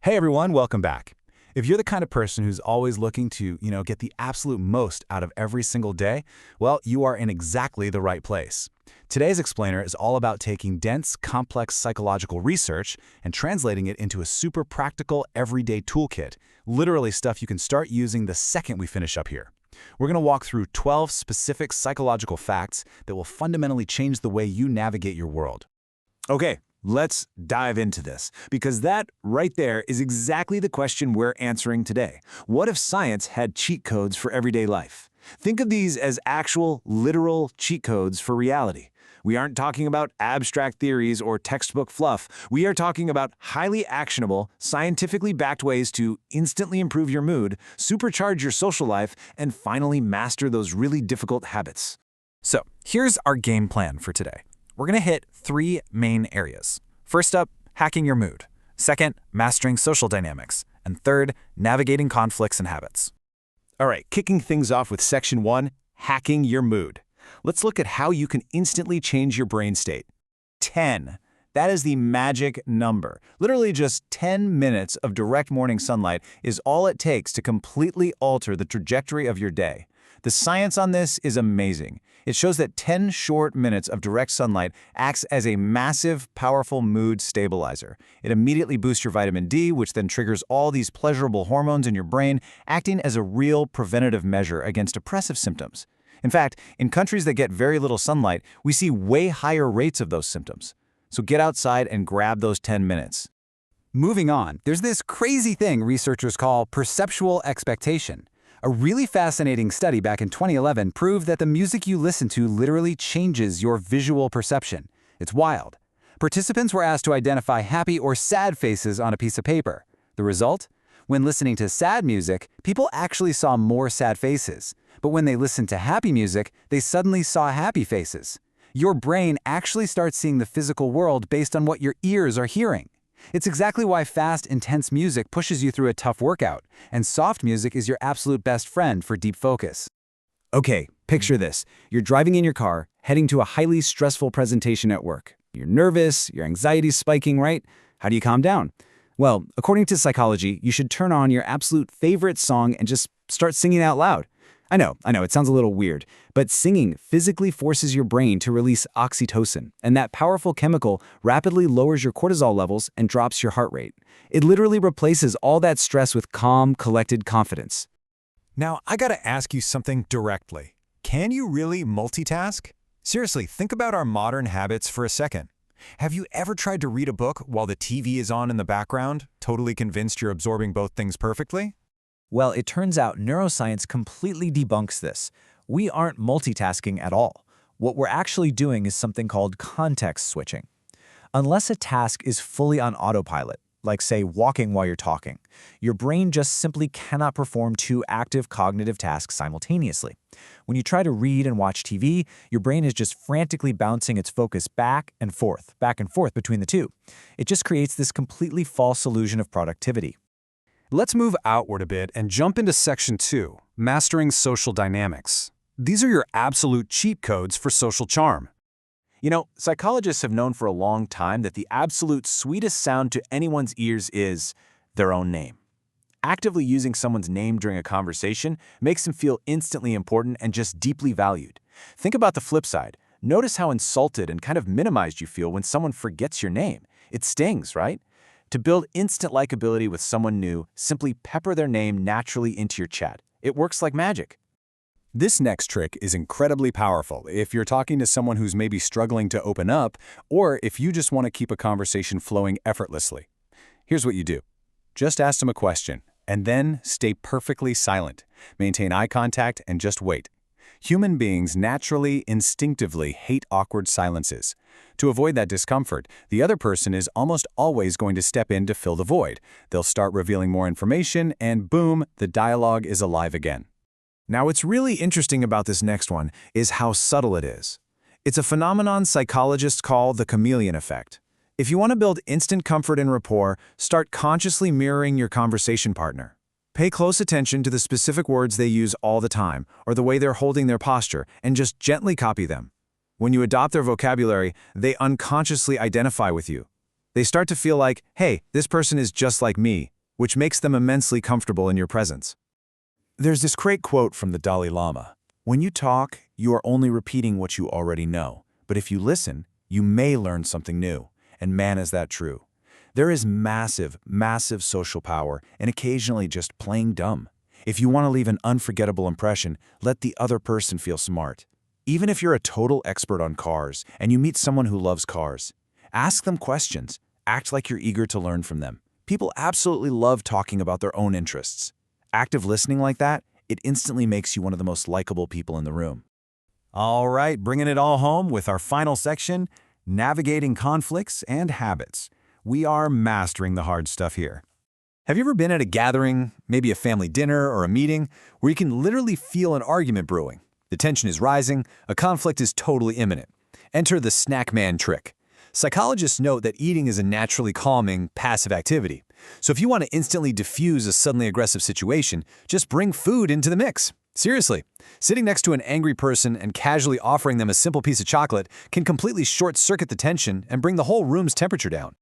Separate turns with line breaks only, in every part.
Hey everyone, welcome back. If you're the kind of person who's always looking to, get the absolute most out of every single day, well, you are in exactly the right place. Today's explainer is all about taking dense, complex psychological research and translating it into a super practical, everyday toolkit, literally stuff you can start using the second we finish up here. We're going to walk through 12 specific psychological facts that will fundamentally change the way you navigate your world.
Okay, let's dive into this, because that right there is exactly the question we're answering today. What if science had cheat codes for everyday life? Think of these as actual, literal cheat codes for reality. We aren't talking about abstract theories or textbook fluff. We are talking about highly actionable, scientifically backed ways to instantly improve your mood, supercharge your social life, and finally master those really difficult habits.
So, here's our game plan for today. We're going to hit 3 main areas. First up, hacking your mood. Second, mastering social dynamics. And third, navigating conflicts and habits.
All right, kicking things off with Section 1, hacking your mood. Let's look at how you can instantly change your brain state. 10. That is the magic number. Literally just 10 minutes of direct morning sunlight is all it takes to completely alter the trajectory of your day. The science on this is amazing. It shows that 10 short minutes of direct sunlight acts as a massive, powerful mood stabilizer. It immediately boosts your vitamin D, which then triggers all these pleasurable hormones in your brain, acting as a real preventative measure against depressive symptoms. In fact, in countries that get very little sunlight, we see way higher rates of those symptoms. So get outside and grab those 10 minutes.
Moving on, there's this crazy thing researchers call perceptual expectation. A really fascinating study back in 2011 proved that the music you listen to literally changes your visual perception. It's wild. Participants were asked to identify happy or sad faces on a piece of paper. The result? When listening to sad music, people actually saw more sad faces. But when they listened to happy music, they suddenly saw happy faces. Your brain actually starts seeing the physical world based on what your ears are hearing. It's exactly why fast, intense music pushes you through a tough workout, and soft music is your absolute best friend for deep focus.
Okay, picture this. You're driving in your car, heading to a highly stressful presentation at work. You're nervous, your anxiety's spiking, right? How do you calm down? Well, according to psychology, you should turn on your absolute favorite song and just start singing out loud. I know, it sounds a little weird, but singing physically forces your brain to release oxytocin, and that powerful chemical rapidly lowers your cortisol levels and drops your heart rate. It literally replaces all that stress with calm, collected confidence.
Now, I gotta ask you something directly. Can you really multitask? Seriously, think about our modern habits for a second. Have you ever tried to read a book while the TV is on in the background, totally convinced you're absorbing both things perfectly?
Well, it turns out neuroscience completely debunks this. We aren't multitasking at all. What we're actually doing is something called context switching. Unless a task is fully on autopilot, like say walking while you're talking, your brain just simply cannot perform 2 active cognitive tasks simultaneously. When you try to read and watch TV, your brain is just frantically bouncing its focus back and forth between the two. It just creates this completely false illusion of productivity.
Let's move outward a bit and jump into Section 2, Mastering Social Dynamics. These are your absolute cheat codes for social charm.
You know, psychologists have known for a long time that the absolute sweetest sound to anyone's ears is their own name. Actively using someone's name during a conversation makes them feel instantly important and just deeply valued. Think about the flip side. Notice how insulted and kind of minimized you feel when someone forgets your name. It stings, right? To build instant likability with someone new, simply pepper their name naturally into your chat. It works like magic.
This next trick is incredibly powerful if you're talking to someone who's maybe struggling to open up, or if you just want to keep a conversation flowing effortlessly. Here's what you do. Just ask them a question, and then stay perfectly silent. Maintain eye contact and just wait. Human beings naturally, instinctively hate awkward silences. To avoid that discomfort, the other person is almost always going to step in to fill the void. They'll start revealing more information, and boom, the dialogue is alive again.
Now, what's really interesting about this next one is how subtle it is. It's a phenomenon psychologists call the chameleon effect. If you want to build instant comfort and rapport, start consciously mirroring your conversation partner. Pay close attention to the specific words they use all the time, or the way they're holding their posture, and just gently copy them. When you adopt their vocabulary, they unconsciously identify with you. They start to feel like, hey, this person is just like me. which makes them immensely comfortable in your presence. There's this great quote from the Dalai Lama. When you talk, you are only repeating what you already know. But if you listen, you may learn something new. And man, is that true. There is massive, massive social power in occasionally just playing dumb. If you want to leave an unforgettable impression, let the other person feel smart. Even if you're a total expert on cars and you meet someone who loves cars, ask them questions. Act like you're eager to learn from them. People absolutely love talking about their own interests. Active listening like that, it instantly makes you one of the most likable people in the room.
All right, bringing it all home with our final section, navigating conflicts and habits. We are mastering the hard stuff here. Have you ever been at a gathering, maybe a family dinner or a meeting, where you can literally feel an argument brewing? The tension is rising, a conflict is totally imminent. Enter the snack man trick. Psychologists note that eating is a naturally calming, passive activity. So if you want to instantly diffuse a suddenly aggressive situation, just bring food into the mix. Seriously, sitting next to an angry person and casually offering them a simple piece of chocolate can completely short-circuit the tension and bring the whole room's temperature down.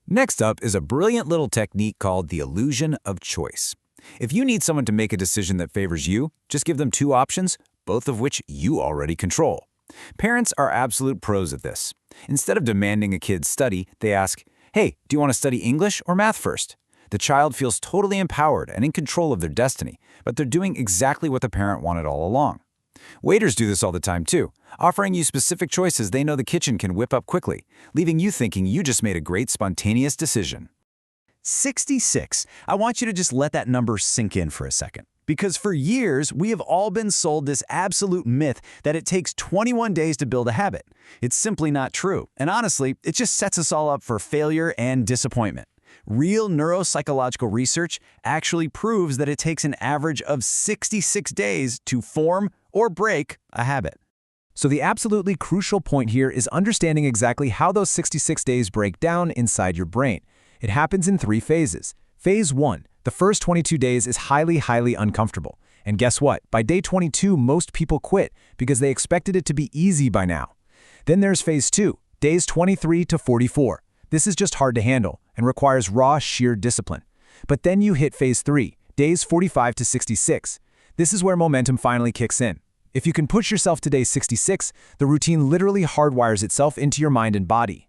Next up is a brilliant little technique called the illusion of choice. If you need someone to make a decision that favors you, just give them two options, both of which you already control. Parents are absolute pros at this. Instead of demanding a kid's study, they ask, "Hey, do you want to study English or math first?" The child feels totally empowered and in control of their destiny, but they're doing exactly what the parent wanted all along. Waiters do this all the time too, offering you specific choices they know the kitchen can whip up quickly, leaving you thinking you just made a great spontaneous decision. 66. I want you to just let that number sink in for a second. Because for years, we have all been sold this absolute myth that it takes 21 days to build a habit. It's simply not true. And honestly, it just sets us all up for failure and disappointment. Real neuropsychological research actually proves that it takes an average of 66 days to form or break a habit. So the absolutely crucial point here is understanding exactly how those 66 days break down inside your brain. It happens in 3 phases. Phase 1. The first 22 days is highly uncomfortable. And guess what? By day 22, most people quit because they expected it to be easy by now. Then there's Phase 2, days 23 to 44. This is just hard to handle and requires raw, sheer discipline. But then you hit Phase 3, days 45 to 66. This is where momentum finally kicks in. If you can push yourself to day 66, the routine literally hardwires itself into your mind and body.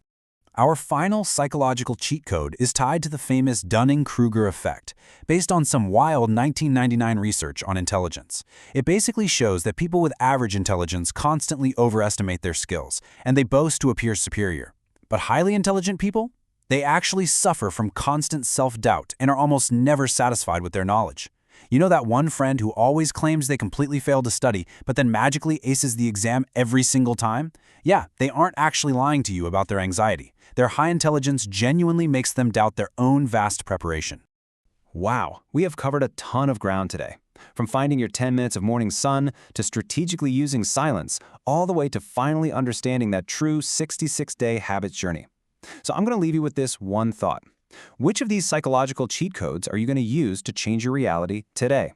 Our final psychological cheat code is tied to the famous Dunning-Kruger effect, based on some wild 1999 research on intelligence. It basically shows that people with average intelligence constantly overestimate their skills, and they boast to appear superior. But highly intelligent people? They actually suffer from constant self-doubt and are almost never satisfied with their knowledge. You know that one friend who always claims they completely failed to study, but then magically aces the exam every single time? Yeah, they aren't actually lying to you about their anxiety. Their high intelligence genuinely makes them doubt their own vast preparation. Wow, we have covered a ton of ground today. From finding your 10 minutes of morning sun to strategically using silence, all the way to finally understanding that true 66-day habit journey. So I'm going to leave you with this one thought. Which of these psychological cheat codes are you going to use to change your reality today?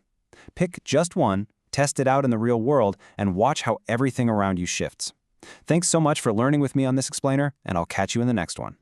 Pick just one, test it out in the real world, and watch how everything around you shifts. Thanks so much for learning with me on this explainer, and I'll catch you in the next one.